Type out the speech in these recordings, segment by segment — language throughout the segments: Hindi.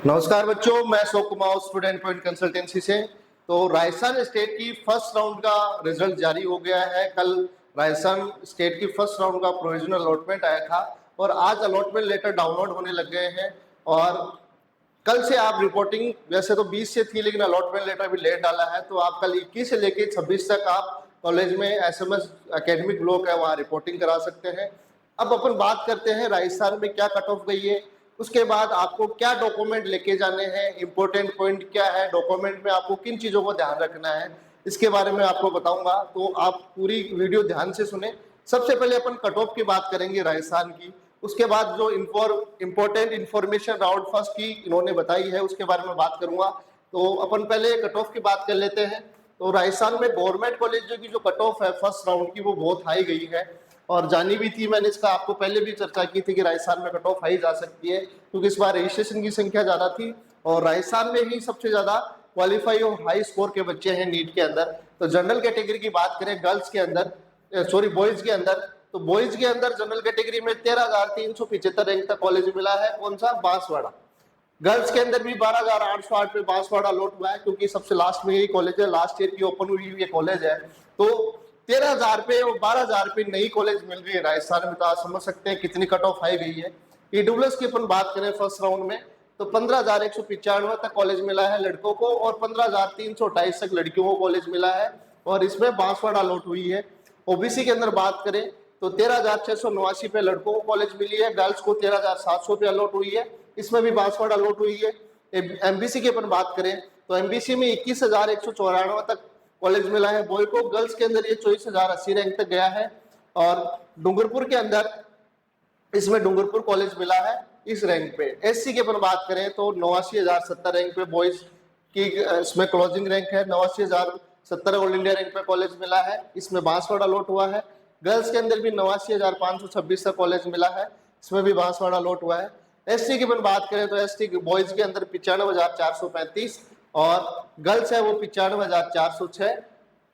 नमस्कार बच्चों, मैं Ashok Kumar student point consultancy से। तो राजस्थान स्टेट की फर्स्ट राउंड का रिजल्ट जारी हो गया है। कल राजस्थान स्टेट की फर्स्ट राउंड का प्रोविजनल अलॉटमेंट आया था और आज अलॉटमेंट लेटर डाउनलोड होने लग गए हैं। और कल से आप रिपोर्टिंग, वैसे तो 20 से थी लेकिन अलॉटमेंट लेटर भी लेट डाला है, तो आप कल 21 से लेकर 26 तक आप कॉलेज में SMS एकेडमिक ब्लॉक है वहाँ रिपोर्टिंग करा सकते हैं। अब अपन बात करते हैं राजस्थान में क्या कट ऑफ गई है, उसके बाद आपको क्या डॉक्यूमेंट लेके जाने हैं, इंपॉर्टेंट पॉइंट क्या है, डॉक्यूमेंट में आपको किन चीज़ों को ध्यान रखना है, इसके बारे में आपको बताऊंगा। तो आप पूरी वीडियो ध्यान से सुने। सबसे पहले अपन कट ऑफ की बात करेंगे राजस्थान की, उसके बाद जो इंपॉर्टेंट इंफॉर्मेशन राउंड फर्स्ट की इन्होंने बताई है उसके बारे में बात करूंगा। तो अपन पहले कट ऑफ की बात कर लेते हैं। तो राजस्थान में गवर्नमेंट कॉलेजों की जो कट ऑफ है फर्स्ट राउंड की वो बहुत हाई गई है और जानी भी थी, मैंने इसका आपको पहले भी चर्चा की थी कि राजस्थान में कट ऑफ हाई जा सकती है क्योंकि इस बार रजिस्ट्रेशन की संख्या ज्यादा थी और राजस्थान में ही सबसे ज्यादा क्वालिफाई और हाई स्कोर के बच्चे हैं नीट के अंदर। तो जनरल कैटेगरी की बात करें गर्ल्स के अंदर, बॉयज के अंदर, तो बॉयज के अंदर जनरल कैटेगरी में 13,375 रैंक तक कॉलेज मिला है। कौन सा? बांसवाड़ा। गर्ल्स के अंदर भी 12,808 पे बांसवाड़ा लौट हुआ है क्योंकि सबसे लास्ट में यही कॉलेज है, लास्ट ईयर की ओपन हुई ये कॉलेज है। तो 13,000 पे और 12,000 पे नई कॉलेज मिल रही है राजस्थान में, तो आप समझ सकते हैं कितनी कट ऑफ हाई गई है। ईडब्ल्यूएस की अपन बात करें फर्स्ट राउंड में तो 15,195 तक कॉलेज मिला है लड़कों को और 15,328 तक लड़कियों को कॉलेज मिला है और इसमें बांसवाड़ा लौट हुई है। ओबीसी के अंदर बात करें तो 13,689 पे लड़कों को कॉलेज मिली है, गर्ल्स को 13,700 पे अलॉट हुई है, इसमें भी बांसवाड़ा अलॉट हुई है। एमबीसी की अपन बात करें तो एमबीसी में 21,194 तक कॉलेज मिला है बॉय को, गर्ल्स के अंदर ये 24,080 रैंक तक गया है। और डूंगरपुर के अंदर इसमें डूंगरपुर कॉलेज मिला है इस रैंक पे। एससी की अपन बात करें तो 89,070 रैंक पे बॉयज की इसमें क्लोजिंग रैंक है, 89,070 ऑल इंडिया रैंक पे कॉलेज मिला है, इसमें बांसवाड़ा लॉट हुआ है। गर्ल्स के अंदर भी 89,526 तक कॉलेज मिला है, इसमें भी बांसवाड़ा लॉट हुआ है। एसटी की अपन बात करें तो एसटी बॉयज के अंदर 95,435 और गर्ल्स है वो 95,406,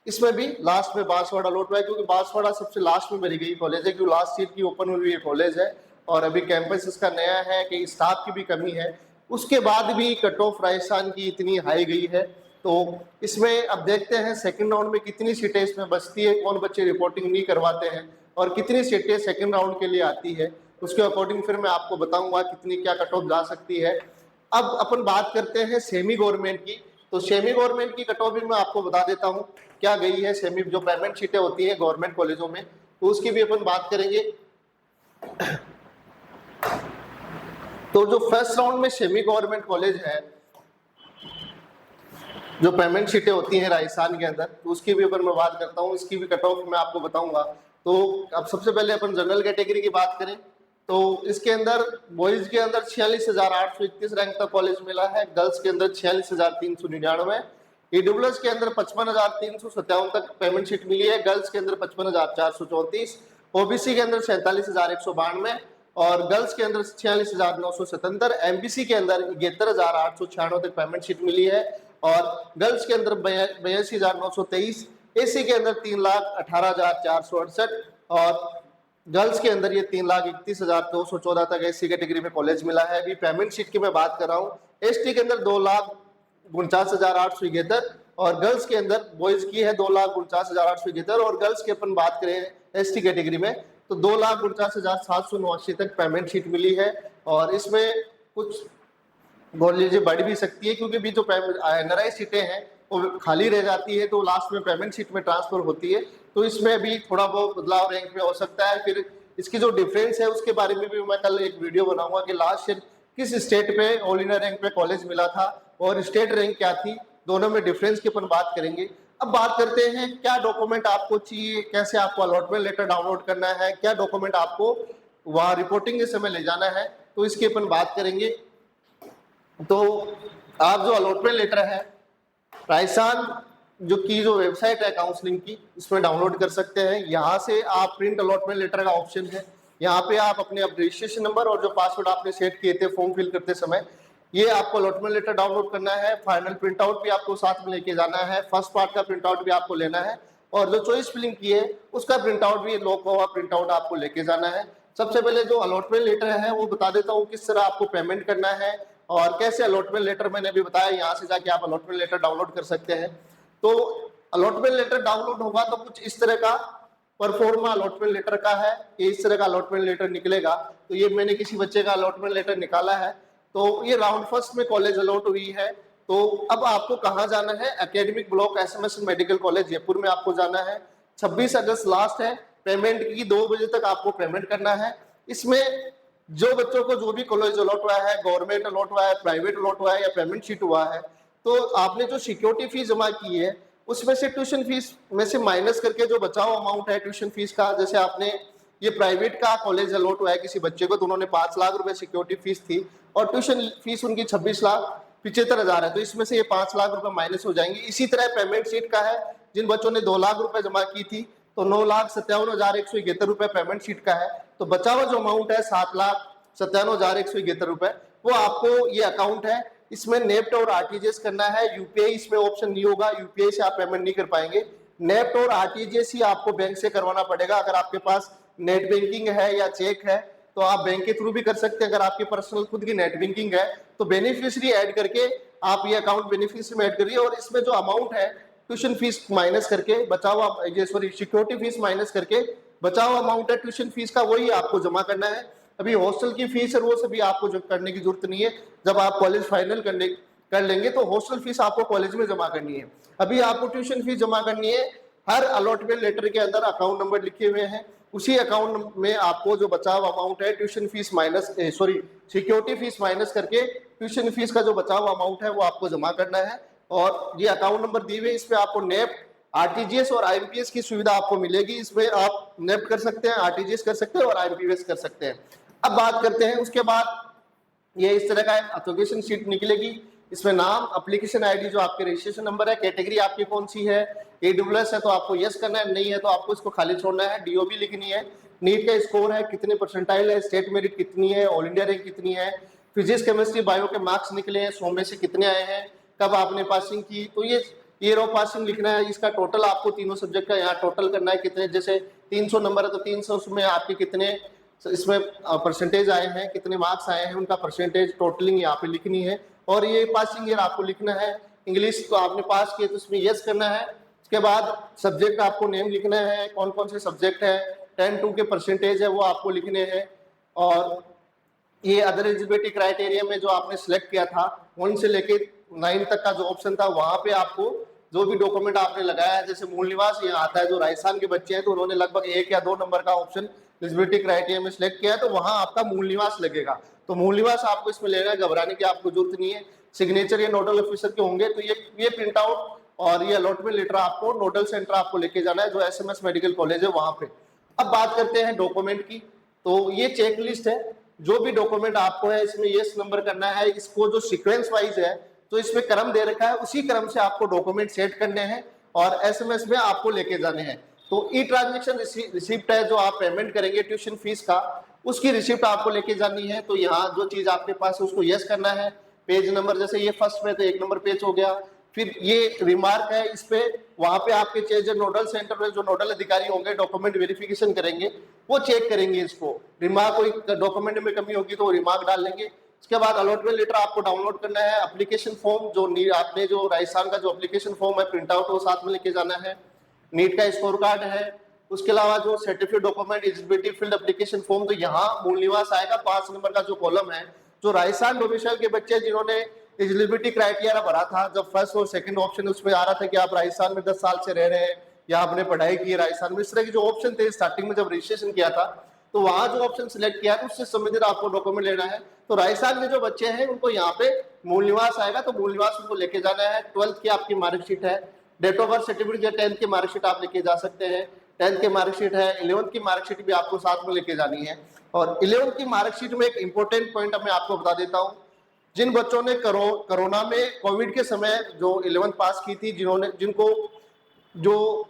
इसमें भी लास्ट में बांसवाड़ा लौट हुआ है क्योंकि बांसवाड़ा सबसे लास्ट में भरी गई कॉलेज है क्योंकि लास्ट ईयर की ओपन हुई कॉलेज है और अभी कैंपस इसका नया है कि स्टाफ की भी कमी है। उसके बाद भी कट ऑफ राजस्थान की इतनी हाई गई है। तो इसमें अब देखते हैं सेकंड राउंड में कितनी सीटें इसमें बचती है, कौन बच्चे रिपोर्टिंग नहीं करवाते हैं और कितनी सीटें सेकंड राउंड के लिए आती है, उसके अकॉर्डिंग फिर मैं आपको बताऊंगा कितनी क्या कट ऑफ जा सकती है। अब अपन बात करते हैं सेमी गवर्नमेंट की। तो सेमी गवर्नमेंट की कट ऑफ भी मैं आपको बता देता हूँ क्या गई है। सेमी जो पेमेंट सीटें होती है गवर्नमेंट कॉलेजों में तो उसकी भी अपन बात करेंगे। तो जो फर्स्ट राउंड में सेमी गवर्नमेंट कॉलेज है, जो पेमेंट सीटें होती हैं राजस्थान के अंदर, तो उसकी भी अपन मैं बात करता हूँ, इसकी भी कट ऑफ मैं आपको बताऊंगा। तो अब सबसे पहले अपन जनरल कैटेगरी की बात करें तो इसके अंदर बॉयज के अंदर 46,831 रैंक तक कॉलेज मिला है, गर्ल्स के अंदर 46,399, ईडब्ल्यूएस के अंदर 55,357 तक पेमेंट शीट मिली है, गर्ल्स के अंदर 55,434, ओबीसी के अंदर 47,192 और गर्ल्स के अंदर 46,977, एमबीसी के अंदर 71,896 तक पेमेंट शीट मिली है और गर्ल्स के अंदर 82,923, एसी के अंदर 3,18,468 और गर्ल्स के अंदर ये 3,31,214 तक एससी कैटेगरी में कॉलेज मिला है। अभी पेमेंट शीट की मैं बात कर रहा हूँ। एसटी के अंदर 2,49,871 और गर्ल्स के अंदर बॉयज की है 2,49,871 और गर्ल्स की अपन बात करें एसटी कैटेगरी में तो 2,49,789 तक पेमेंट शीट मिली है और इसमें कुछ बोल लीजिए बढ़ भी सकती है क्योंकि भी जो एनआरआई सीटें हैं वो खाली रह जाती है तो लास्ट में पेमेंट शीट में ट्रांसफर होती है, तो इसमें भी थोड़ा बहुत बदलाव रैंक में हो सकता है। फिर इसकी जो डिफरेंस है उसके बारे में भी मैं कल एक वीडियो बनाऊंगा कि लास्ट ईयर किस स्टेट पे ऑल इंडिया रैंक पे कॉलेज मिला था और स्टेट रैंक क्या थी, दोनों में डिफरेंस की अपन बात करेंगे। अब बात करते हैं क्या डॉक्यूमेंट आपको चाहिए, कैसे आपको अलॉटमेंट लेटर डाउनलोड करना है, क्या डॉक्यूमेंट आपको वहाँ रिपोर्टिंग के समय ले जाना है, तो इसकी अपन बात करेंगे। तो आप जो अलॉटमेंट लेटर है राजस्थान जो वेबसाइट है काउंसलिंग की, इसमें डाउनलोड कर सकते हैं। यहाँ से आप प्रिंट अलॉटमेंट लेटर का ऑप्शन है, यहाँ पे आप अपने रजिस्ट्रेशन नंबर और जो पासवर्ड आपने सेट किए थे फॉर्म फिल करते समय, ये आपको अलॉटमेंट लेटर डाउनलोड करना है। फाइनल प्रिंट आउट भी आपको साथ में लेके जाना है, फर्स्ट पार्ट का प्रिंट आउट भी आपको लेना है और जो चॉइस फिलिंग की है उसका प्रिंट आउट भी लॉक हुआ प्रिंट आउट आपको लेके जाना है। सबसे पहले जो अलॉटमेंट लेटर है वो बता देता हूँ किस तरह आपको पेमेंट करना है, और कैसे अलॉटमेंट लेटर मैंने अभी बताया, यहाँ से जाके आप अलॉटमेंट लेटर डाउनलोड कर सकते हैं। तो अलॉटमेंट लेटर डाउनलोड होगा तो कुछ इस तरह का परफॉर्मा अलॉटमेंट लेटर का है, ये इस तरह का अलॉटमेंट लेटर निकलेगा। तो ये मैंने किसी बच्चे का अलॉटमेंट लेटर निकाला है, तो ये राउंड फर्स्ट में कॉलेज अलॉट हुई है। तो अब आपको कहाँ जाना है, academic block SMS medical college Jaipur में आपको जाना है। 26 अगस्त लास्ट है, पेमेंट की 2 बजे तक आपको पेमेंट करना है। इसमें जो बच्चों को जो भी कॉलेज अलॉट हुआ है, गवर्नमेंट अलॉट हुआ है, प्राइवेट अलॉट हुआ है या पेमेंट शीट हुआ है, तो आपने जो सिक्योरिटी फीस जमा की है उसमें से ट्यूशन फीस में से माइनस करके जो बचाव अमाउंट है ट्यूशन फीस का, जैसे आपने ये प्राइवेट का कॉलेज अलॉट हुआ है किसी बच्चे को तो उन्होंने 5 लाख रुपए सिक्योरिटी फीस थी और ट्यूशन फीस उनकी 26,75,000 है, तो इसमें से ये 5 लाख रुपए माइनस हो जाएंगे। इसी तरह पेमेंट शीट का है, जिन बच्चों ने 2 लाख रुपए जमा की थी तो 9,57,171 रुपए पेमेंट शीट का है, तो बचा हुआ जो अमाउंट है 7,57,171 रुपए वो आपको ये अकाउंट है, इसमें नेफ्ट और आरटीजीएस करना है। यूपीआई इसमें ऑप्शन नहीं होगा, यूपीआई से आप पेमेंट नहीं कर पाएंगे, नेफ्ट और आरटीजीएस ही आपको बैंक से करवाना पड़ेगा। अगर आपके पास नेट बैंकिंग है या चेक है तो आप बैंक के थ्रू भी कर सकते हैं। अगर आपकी पर्सनल खुद की नेट बैंकिंग है तो बेनिफिशियरी ऐड करके आप ये अकाउंट बेनिफिशियरी में ऐड करिए और इसमें जो अमाउंट है ट्यूशन फीस माइनस करके बचा हुआ, सॉरी सिक्योरिटी फीस माइनस करके बचा हुआ अमाउंट है ट्यूशन फीस का, वही आपको जमा करना है। अभी हॉस्टल की फीस है वो सभी आपको जो करने की जरूरत नहीं है, जब आप कॉलेज फाइनल कर लेंगे तो हॉस्टल फीस आपको कॉलेज में जमा करनी है। अभी आपको ट्यूशन फीस जमा करनी है, हर अलॉटमेंट लेटर के अंदर अकाउंट नंबर लिखे हुए हैं, उसी अकाउंट में आपको जो बचा हुआ अमाउंट है tuition fees minus security fees minus करके ट्यूशन फीस का जो बचा हुआ अमाउंट है वो आपको जमा करना है। और ये अकाउंट नंबर दिए हुए, इस पे आपको नेफ्ट, आरटीजीएस और आईएमपीएस की सुविधा आपको मिलेगी। इसमें आप नेफ्ट कर सकते हैं, आरटीजीएस कर सकते हैं और आईएमपीएस कर सकते हैं। अब बात करते हैं उसके बाद ये इस तरह का एप्लीकेशन शीट निकलेगी, इसमें नाम, एप्लीकेशन आईडी जो आपके रजिस्ट्रेशन नंबर है, कैटेगरी आपकी कौन सी है, AWS है तो आपको यस करना है, नहीं है तो आपको इसको खाली छोड़ना है, डीओबी लिखनी है, नीट का स्कोर है, कितने परसेंटाइल है, स्टेट मेरिट कितनी है, ऑल इंडिया रैंक कितनी है, फिजिक्स केमिस्ट्री बायो के मार्क्स निकले हैं 100 में से कितने आए हैं, कब आपने पासिंग की, तो ये ईयर ऑफ पासिंग लिखना है। इसका टोटल आपको तीनों सब्जेक्ट का यहाँ टोटल करना है, कितने, जैसे 300 नंबर है तो 300 में आपके कितने इसमें परसेंटेज आए हैं, कितने मार्क्स आए हैं, उनका परसेंटेज टोटलिंग यहाँ पे लिखनी है। और ये पासिंग ईयर आपको लिखना है, इंग्लिश तो आपने पास किए तो उसमें यस करना है। उसके बाद सब्जेक्ट आपको नेम लिखना है, कौन कौन से सब्जेक्ट है, 10-2 के परसेंटेज है वो आपको लिखने हैं। और ये अदर एलिजिबिलिटी क्राइटेरिया में जो आपने सिलेक्ट किया था 1 से लेके 9 तक का जो ऑप्शन था वहां पे आपको जो भी डॉक्यूमेंट आपने लगाया है, जैसे मूल निवास यहाँ आता है, जो राजस्थान के बच्चे हैं तो उन्होंने लगभग 1 या 2 नंबर का ऑप्शन एलिजिबिलिटी क्राइटेरिया में सिलेक्ट किया है, तो वहां आपका मूल निवास लगेगा, तो मूल निवास आपको इसमें लेना है, घबराने की आपको जरूरत नहीं है। सिग्नेचर या नोडल ऑफिसर के होंगे तो ये प्रिंट आउट और ये अलॉटमेंट लेटर आपको नोडल सेंटर आपको लेके जाना है जो एसएमएस मेडिकल कॉलेज है वहां पे। अब बात करते हैं डॉक्यूमेंट की, तो ये चेक लिस्ट है, जो भी डॉक्यूमेंट आपको है इसमें यस नंबर करना है, इसको जो सीक्वेंस वाइज है तो इसमें क्रम दे रखा है, उसी क्रम से आपको डॉक्यूमेंट सेट करने हैं और एसएमएस में आपको लेके जाने हैं। तो ई ट्रांजेक्शन रिसिप्ट है जो आप पेमेंट करेंगे ट्यूशन फीस का, उसकी रिसिप्ट आपको लेके जानी है। तो यहाँ जो चीज आपके पास है उसको यस करना है, पेज नंबर जैसे ये फर्स्ट में तो 1 नंबर पेज हो गया, फिर ये रिमार्क है इस पे, वहां पे आपके चेक नोडल सेंटर में जो नोडल अधिकारी होंगे डॉक्यूमेंट वेरिफिकेशन करेंगे वो चेक करेंगे इसको, रिमार्क कोई डॉक्यूमेंट में कमी होगी तो रिमार्क डाल लेंगे। उसके बाद अलॉटमेंट लेटर आपको डाउनलोड करना है, एप्लीकेशन फॉर्म जो आपने जो राजस्थान का जो एप्लीकेशन फॉर्म है प्रिंट आउट वो साथ में लेके जाना है, नीट का स्कोर कार्ड है, उसके अलावा जो certificate document eligibility field application form, तो यहाँ मूल निवास आएगा 5 नंबर का जो कॉलम है, जो राजस्थान डोमिसाइल के बच्चे जिन्होंने एलिजिबिलिटी क्राइटेरिया भरा था, जब फर्स्ट और सेकंड ऑप्शन उसमें आ रहा था कि आप राजस्थान में 10 साल से रह रहे हैं या आपने पढ़ाई की है राजस्थान में, इस तरह के जो ऑप्शन थे स्टार्टिंग में जब रजिस्ट्रेशन किया था तो वहां जो ऑप्शन सिलेक्ट किया है उससे संबंधित आपको डॉक्यूमेंट लेना है। तो राजस्थान के जो बच्चे हैं उनको यहाँ पे मूल निवास आएगा तो मूल निवास उनको लेके जाना है। 12th की आपकी मार्कशीट है, डेट ऑफ बर्थ सर्टिफिकेट या 10th की मार्कशीट आप लेके जा सकते हैं, 10th की मार्कशीट है, 11th की मार्कशीट भी आपको साथ में लेके जानी है। और 11th की मार्कशीट में एक इंपॉर्टेंट पॉइंट मैं आपको बता देता हूँ, जिन बच्चों ने कोरोना में कोविड के समय जो 11th पास की थी, जिनको जो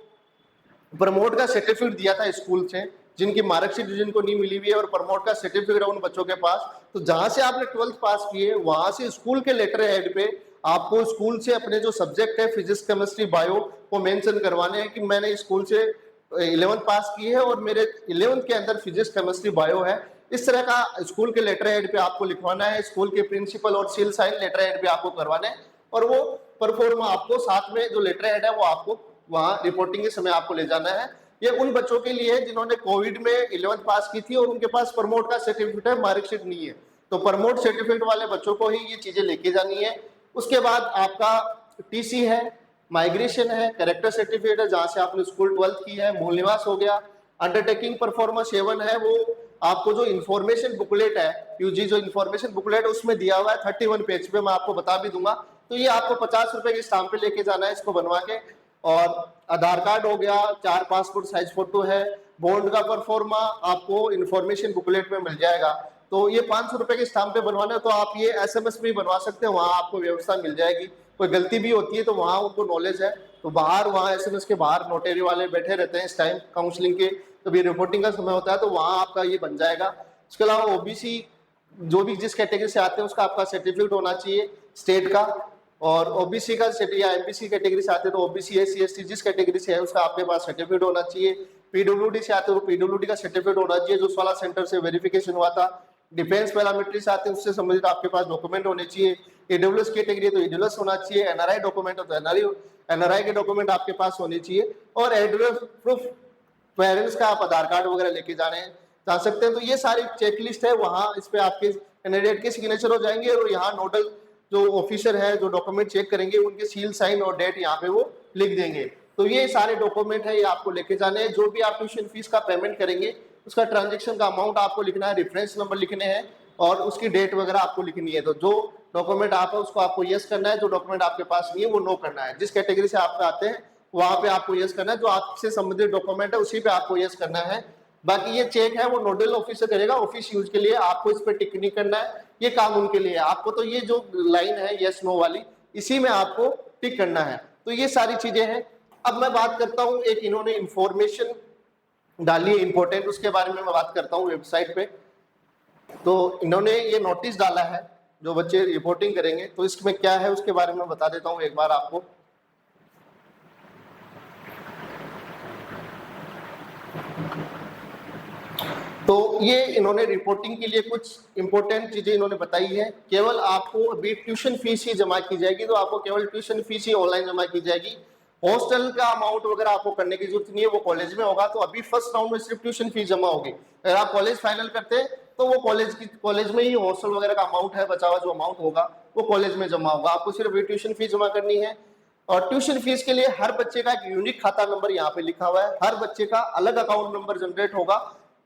प्रमोट का सर्टिफिकेट दिया था स्कूल से, जिनकी मार्कशीट जिनको नहीं मिली हुई है और प्रमोट का सर्टिफिकेट है उन बच्चों के पास, तो जहां से आपने 12th पास की है वहां से स्कूल के लेटर हेड पे आपको स्कूल से अपने जो सब्जेक्ट है फिजिक्स केमिस्ट्री बायो वो मेंशन करवाने हैं कि मैंने स्कूल से 11th पास की है और मेरे 11th के अंदर फिजिक्स केमिस्ट्री बायो है, इस तरह का स्कूल के लेटर हेड पे आपको लिखवाना है, स्कूल के प्रिंसिपल और सील साइन लेटर हेड पे आपको करवाना है, और वो परफॉर्मा आपको साथ में जो लेटर हेड है वो आपको वहाँ रिपोर्टिंग के समय आपको ले जाना है। ये उन बच्चों के लिए है जिन्होंने कोविड में 11th पास की थी और उनके पास प्रमोट का सर्टिफिकेट है, मार्कशीट नहीं है, तो प्रमोट सर्टिफिकेट वाले बच्चों को ही ये चीजें लेके जानी है। उसके बाद आपका टीसी है, माइग्रेशन है, कैरेक्टर सर्टिफिकेट है जहां से आपने स्कूल 12th की है, मूल निवास हो गया, अंडरटेकिंग परफॉर्मेंस 7 है, वो आपको जो इन्फॉर्मेशन बुकलेट है, यूजी जो इन्फॉर्मेशन बुकलेट उसमें दिया हुआ है 31 पेज पे, मैं आपको बता भी दूंगा, तो ये आपको 50 रुपए के स्टाम्प पे लेके जाना है इसको बनवा के। और आधार कार्ड हो गया, 4 पासपोर्ट साइज फोटो है, बॉन्ड का परफॉर्मा आपको इन्फॉर्मेशन बुकलेट में मिल जाएगा। तो ये 500 रुपए के स्टाम्प पे बनवाना है, तो आप ये एसएमएस में ही बनवा सकते हैं, वहां आपको व्यवस्था मिल जाएगी। कोई गलती भी होती है तो वहां उनको नॉलेज है, तो बाहर वहां एसएमएस के बाहर नोटरी वाले बैठे रहते हैं इस टाइम काउंसलिंग के, तो ये रिपोर्टिंग का समय होता है तो वहां आपका ये बन जाएगा। इसके अलावा ओबीसी जो भी जिस कैटेगरी से आते हैं उसका आपका सर्टिफिकेट होना चाहिए स्टेट का, और ओबीसी का या एमपीसी कैटेगरी से आते हैं तो ओबीसी एससी एसटी जिस कैटेगरी से है उसका आपके पास सर्टिफिकेट होना चाहिए। पीडब्ल्यूडी से आते हो तो पीडब्ल्यूडी का सर्टिफिकेट होना चाहिए जो 16 सेंटर से वेरिफिकेशन हुआ था। डिफेंस पैरामिलिट्री से आते हैं उससे संबंधित आपके पास डॉक्यूमेंट होने चाहिए। ईडब्ल्यूएस कैटेगरी है तो ईडब्ल्यूएस होना चाहिए, एनआरआई डॉक्यूमेंट है तो एनआरआई के डॉक्यूमेंट आपके पास होने चाहिए, और एड्रेस प्रूफ पेरेंट्स का आप आधार कार्ड वगैरह लेके जा सकते हैं। तो ये सारी चेकलिस्ट है, वहाँ इस पे आपके कैंडिडेट के सिग्नेचर हो जाएंगे, और यहाँ नोडल जो ऑफिसर है जो डॉक्यूमेंट चेक करेंगे उनके सील साइन और डेट यहाँ पे वो लिख देंगे। तो ये सारे डॉक्यूमेंट है, ये आपको लेके जाने हैं। जो भी आप ट्यूशन फीस का पेमेंट करेंगे उसका ट्रांजेक्शन का अमाउंट आपको लिखना है, रेफरेंस नंबर लिखने हैं और उसकी डेट वगैरह आपको लिखनी है। तो जो डॉक्यूमेंट आप है उसको आपको यस करना है, जो डॉक्यूमेंट आपके पास नहीं है वो नो करना है। जिस कैटेगरी से आप आते हैं वहां पे आपको यस करना है, जो आपसे संबंधित डॉक्यूमेंट है उसी पे आपको यस करना है। बाकी ये चेक है वो नोडल ऑफिसर करेगा ऑफिस यूज के लिए, आपको इस पे टिक नहीं करना है, ये काम उनके लिए है। आपको तो ये जो लाइन है यस नो वाली इसी में आपको टिक करना है। तो ये सारी चीजें हैं। अब मैं बात करता हूँ, एक इन्होंने इंफॉर्मेशन डाली है इंपॉर्टेंट, उसके बारे में मैं बात करता हूँ वेबसाइट पे। तो इन्होंने ये नोटिस डाला है जो बच्चे रिपोर्टिंग करेंगे, तो इसमें क्या है उसके बारे में बता देता हूँ एक बार आपको। तो ये इन्होंने रिपोर्टिंग के लिए कुछ इंपॉर्टेंट चीजें इन्होंने बताई है। केवल आपको अभी ट्यूशन फीस ही जमा की जाएगी, तो आपको केवल ट्यूशन फीस ही ऑनलाइन जमा की जाएगी। हॉस्टल का अमाउंट वगैरह आपको करने की जरूरत नहीं है, वो कॉलेज में होगा। तो अभी फर्स्ट राउंड में सिर्फ ट्यूशन फीस जमा होगी। अगर आप कॉलेज फाइनल करते हैं तो वो कॉलेज में ही हॉस्टल वगैरह का अमाउंट है, बचा हुआ जो अमाउंट होगा वो कॉलेज में जमा होगा। आपको सिर्फ ट्यूशन फीस जमा करनी है। और ट्यूशन फीस के लिए हर बच्चे का एक यूनिक खाता नंबर यहाँ पे लिखा हुआ है, हर बच्चे का अलग अकाउंट नंबर जनरेट होगा,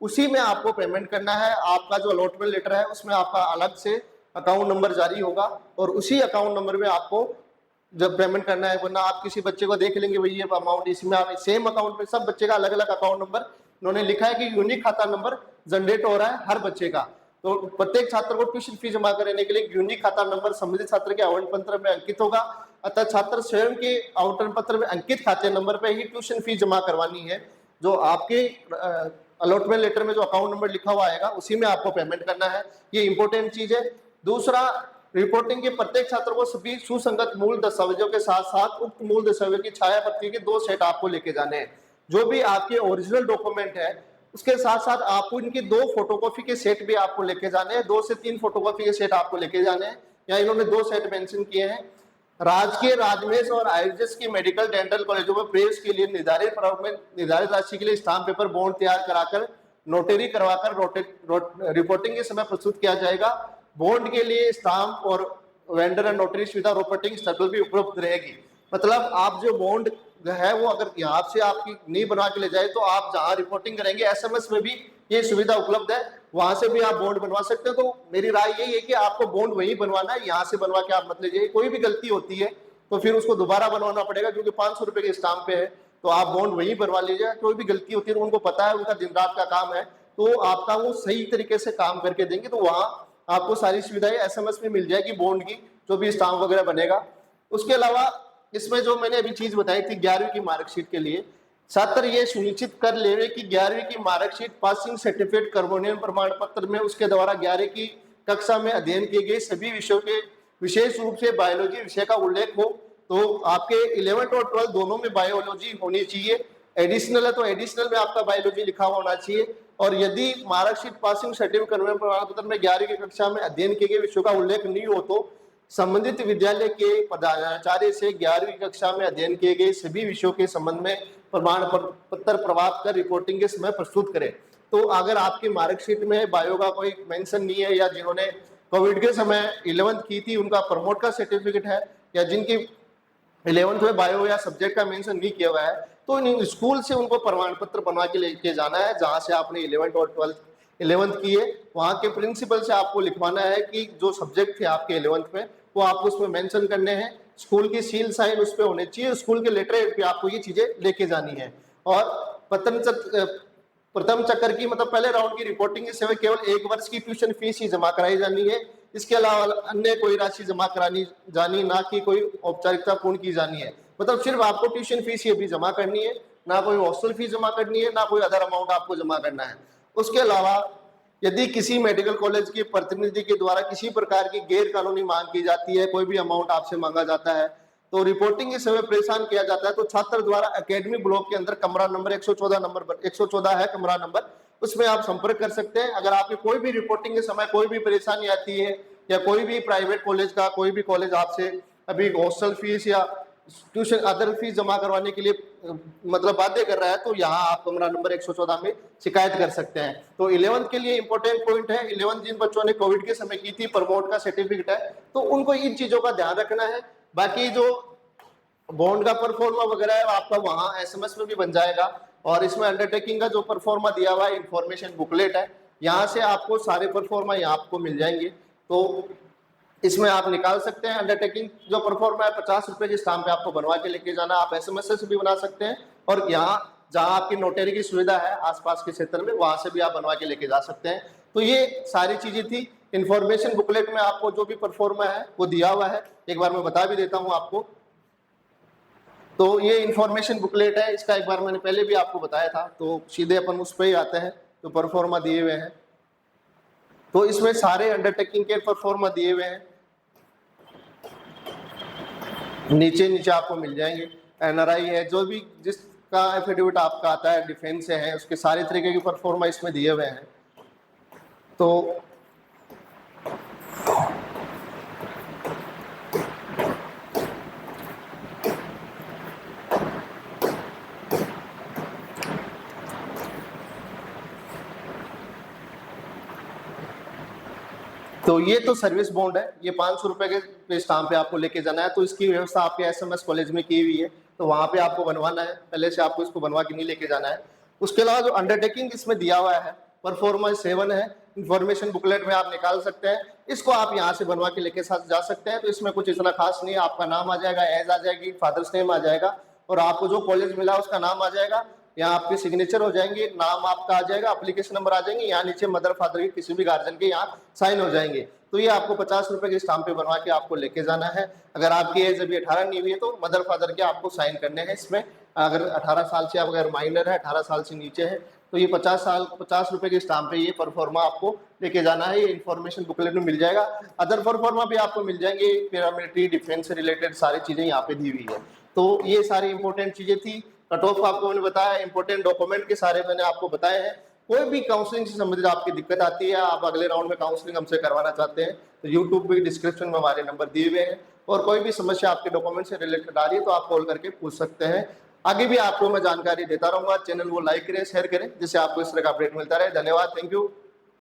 उसी में आपको पेमेंट करना है। आपका जो अलॉटमेंट लेटर है उसमें आपका अलग से अकाउंट नंबर जारी होगा और उसी अकाउंट नंबर में आपको जब पेमेंट करना है। वरना आप किसी बच्चे को देख लेंगे भाई ये अमाउंट, इसमें आप सेम अकाउंट में सब बच्चे का अलग अलग अकाउंट नंबर उन्होंने लिखा है कि यूनिक खाता नंबर जनरेट हो रहा है हर बच्चे का। तो प्रत्येक छात्र को ट्यूशन फीस जमा करने के लिए यूनिक खाता नंबर संबंधित छात्र के आवंटन पत्र में अंकित होगा। अतः छात्र स्वयं के आवंटन पत्र में अंकित खाते नंबर पर ही ट्यूशन फीस जमा करवानी है। जो आपके अलॉटमेंट लेटर में जो अकाउंट नंबर लिखा हुआ आएगा उसी में आपको पेमेंट करना है। ये इंपॉर्टेंट चीज है। दूसरा, रिपोर्टिंग के प्रत्येक छात्र को सभी सुसंगत मूल दस्तावेजों के साथ साथ उक्त मूल दस्तावेज की छाया प्रति के 2 सेट आपको लेके जाने हैं। जो भी आपके ओरिजिनल डॉक्यूमेंट है उसके साथ साथ आपको इनकी 2 फोटोकॉपी के सेट भी आपको लेके जाने हैं। 2 से 3 फोटोकॉपी के सेट आपको लेके जाने हैं। यहाँ इन्होंने 2 सेट मेंशन किए हैं। राजकीय, राजमेश और आयुर्वेद की मेडिकल डेंटल कॉलेजों में प्रवेश के लिए निर्धारित प्रारूप में निर्धारित राशि के लिए स्टाम्प पेपर बॉन्ड तैयार कराकर नोटरी करवाकर रिपोर्टिंग के समय प्रस्तुत किया जाएगा। बॉन्ड के लिए स्टाम्प और वेंडर एंड नोटरी सुविधा रिपोर्टिंग स्टेबल भी उपलब्ध रहेगी। मतलब आप जो बॉन्ड है वो अगर यहाँ से आपकी नहीं बना के ले जाए तो आप जहाँ रिपोर्टिंग करेंगे एसएमएस में भी ये सुविधा उपलब्ध है, वहां से भी आप बॉन्ड बनवा सकते हो। तो मेरी राय यही है कि आपको बॉन्ड वहीं बनवाना है, यहाँ से बनवा के आप मत लीजिए। कोई भी गलती होती है तो फिर उसको दोबारा बनवाना पड़ेगा, क्योंकि 500 रुपए के स्टाम्प पे है। तो आप बॉन्ड वहीं बनवा लीजिए। कोई भी गलती होती है तो उनको पता है, उनका दिन रात का काम है, तो आपका वो सही तरीके से काम करके देंगे। तो वहाँ आपको सारी सुविधाएं एसएमएस में मिल जाएगी बॉन्ड की, जो भी स्टाम्प वगैरह बनेगा। उसके अलावा इसमें जो मैंने अभी चीज बताई थी 11वीं की मार्कशीट के लिए, छात्र ये सुनिश्चित कर लेवे कि 11वीं की मार्कशीट, पासिंग सर्टिफिकेट, कार्बोनियन प्रमाण पत्र में उसके द्वारा 11वीं की कक्षा में अध्ययन किए गए सभी विषयों के विशेष रूप से बायोलॉजी विषय का उल्लेख हो। तो आपके 11th और 12th दोनों में बायोलॉजी होनी चाहिए। एडिशनल है तो एडिशनल में आपका बायोलॉजी लिखा हुआ होना चाहिए। और यदि मार्कशीट पासिंग सर्टिफिकेट में प्रमाण पत्र में 11वीं की कक्षा में अध्ययन किए गए विषयों का उल्लेख नहीं हो तो संबंधित विद्यालय के प्रधानाचार्य से 11वीं कक्षा में अध्ययन किए गए सभी विषयों के संबंध में प्रमाण पत्र प्राप्त कर रिपोर्टिंग के समय प्रस्तुत करें। तो अगर आपकी मार्कशीट में बायो का कोई मेंशन नहीं है, या जिन्होंने कोविड के समय 11th की थी उनका प्रमोट का सर्टिफिकेट है, या जिनकी 11th में बायो या सब्जेक्ट का मेंशन नहीं किया हुआ है, तो स्कूल से उनको प्रमाण पत्र बनवा के लेके जाना है। जहां से आपने 11th और 11th की है, वहां के प्रिंसिपल से आपको लिखवाना है कि जो सब्जेक्ट थे आपके 11th में वो आपको उसमें मेंशन करने हैं। स्कूल की सील साइन उस पर होने चाहिए, स्कूल के लेटर हेड पे आपको ये चीजें लेके जानी है। और प्रथम चक्कर की मतलब पहले राउंड की रिपोर्टिंग के समय केवल 1 वर्ष की ट्यूशन फीस ही जमा कराई जानी है। इसके अलावा अन्य कोई राशि जमा करानी जानी ना कि कोई औपचारिकता पूर्ण की जानी है। मतलब सिर्फ आपको ट्यूशन फीस ही अभी जमा करनी है, ना कोई हॉस्टल फीस जमा करनी है, ना कोई अदर अमाउंट आपको जमा करना है। उसके अलावा यदि किसी मेडिकल कॉलेज के प्रतिनिधि के द्वारा किसी प्रकार की गैर कानूनी मांग की जाती है, कोई भी अमाउंट आपसे मांगा जाता है, तो रिपोर्टिंग के समय परेशान किया जाता है, तो छात्र द्वारा एकेडमी ब्लॉक के अंदर कमरा नंबर 114 है कमरा नंबर, उसमें आप संपर्क कर सकते हैं। अगर आपकी कोई भी रिपोर्टिंग के समय कोई भी परेशानी आती है, या कोई भी प्राइवेट कॉलेज का कोई भी कॉलेज आपसे अभी हॉस्टल फीस या ट्यूशन अदर फीस जमा करवाने के लिए मतलब बाध्य कर रहा है, तो यहाँ आप कमरा नंबर 114 में शिकायत कर सकते हैं। तो 11th के लिए इंपॉर्टेंट पॉइंट है, 11th जिन बच्चों ने कोविड के समय की थी, प्रमोट का सर्टिफिकेट है, तो उनको इन चीजों का ध्यान रखना है। बाकी जो बॉन्ड का परफॉर्मा वगैरह है आपका वहां एसएमएस में भी बन जाएगा। और इसमें अंडरटेकिंग का जो परफॉर्मा दिया हुआ है, इंफॉर्मेशन बुकलेट है, यहाँ से आपको सारे परफॉर्मा यहाँ आपको मिल जाएंगे। तो इसमें आप निकाल सकते हैं। अंडरटेकिंग जो परफॉर्मा है 50 रुपए के स्टाम्प पे आपको बनवा के लेके जाना, आप एसएमएस से भी बना सकते हैं, और यहाँ जहाँ आपकी नोटरी की सुविधा है आसपास के क्षेत्र में, वहां से भी आप बनवा के लेके जा सकते हैं। तो ये सारी चीजें थी। इंफॉर्मेशन बुकलेट में आपको जो भी परफॉर्मा है वो दिया हुआ है, एक बार मैं बता भी देता हूँ आपको। तो ये इंफॉर्मेशन बुकलेट है, इसका एक बार मैंने पहले भी आपको बताया था, तो सीधे अपन उस पर ही आते हैं। तो परफॉर्मा दिए हुए हैं, तो इसमें सारे अंडरटेकिंग के परफॉर्मा दिए हुए हैं, नीचे आपको मिल जाएंगे। एनआरआई है, जो भी जिसका एफिडेविट आपका आता है, डिफेंस से है, उसके सारे तरीके के परफॉर्मा इसमें दिए हुए हैं। तो ये तो सर्विस बॉन्ड है, ये 500 रुपए के स्टाम्प पे आपको लेके जाना है। तो इसकी व्यवस्था आपके एसएमएस कॉलेज में की हुई है, तो वहां पे आपको बनवाना है, पहले से आपको इसको बनवा के नहीं लेके जाना है। उसके अलावा जो अंडरटेकिंग इसमें दिया हुआ है परफॉर्मेंस 7 है, इंफॉर्मेशन बुकलेट में आप निकाल सकते हैं, इसको आप यहाँ से बनवा के लेके साथ जा सकते हैं। तो इसमें कुछ इतना खास नहीं है, आपका नाम आ जाएगा, एज आ जाएगी, फादर्स नेम आ जाएगा, और आपको जो कॉलेज मिला उसका नाम आ जाएगा, यहाँ आपके सिग्नेचर हो जाएंगे, नाम आपका आ जाएगा, एप्लीकेशन नंबर आ जाएंगे, यहाँ नीचे मदर फादर के किसी भी गार्जियन के यहाँ साइन हो जाएंगे। तो ये आपको 50 रुपए के स्टाम्प पे बनवा के आपको लेके जाना है। अगर आपकी एज अभी 18 नहीं हुई है तो मदर फादर के आपको साइन करने हैं इसमें। अगर 18 साल से, अगर माइनर है 18 साल से नीचे है, तो ये 50 रुपए के स्टाम्प पे ये परफॉर्मा आपको लेके जाना है। ये इन्फॉर्मेशन बुकलेट में मिल जाएगा। अदर परफॉर्मा भी आपको मिल जाएंगे, पैरामिलिट्री डिफेंस से रिलेटेड सारी चीजें यहाँ पे दी हुई है। तो ये सारी इंपॉर्टेंट चीजें थी। कट ऑफ आपको मैंने बताया, इंपॉर्टेंट डॉक्यूमेंट के सारे मैंने आपको बताए हैं। कोई भी काउंसलिंग से संबंधित आपकी दिक्कत आती है, आप अगले राउंड में काउंसलिंग हमसे करवाना चाहते हैं, तो यूट्यूब पे डिस्क्रिप्शन में हमारे नंबर दिए हुए हैं, और कोई भी समस्या आपके डॉक्यूमेंट से रिलेटेड आ रही है तो आप कॉल करके पूछ सकते हैं। आगे भी आपको मैं जानकारी देता रहूंगा। चैनल को लाइक करें, शेयर करें, जिससे आपको इस तरह का अपडेट मिलता रहे। धन्यवाद, थैंक यू।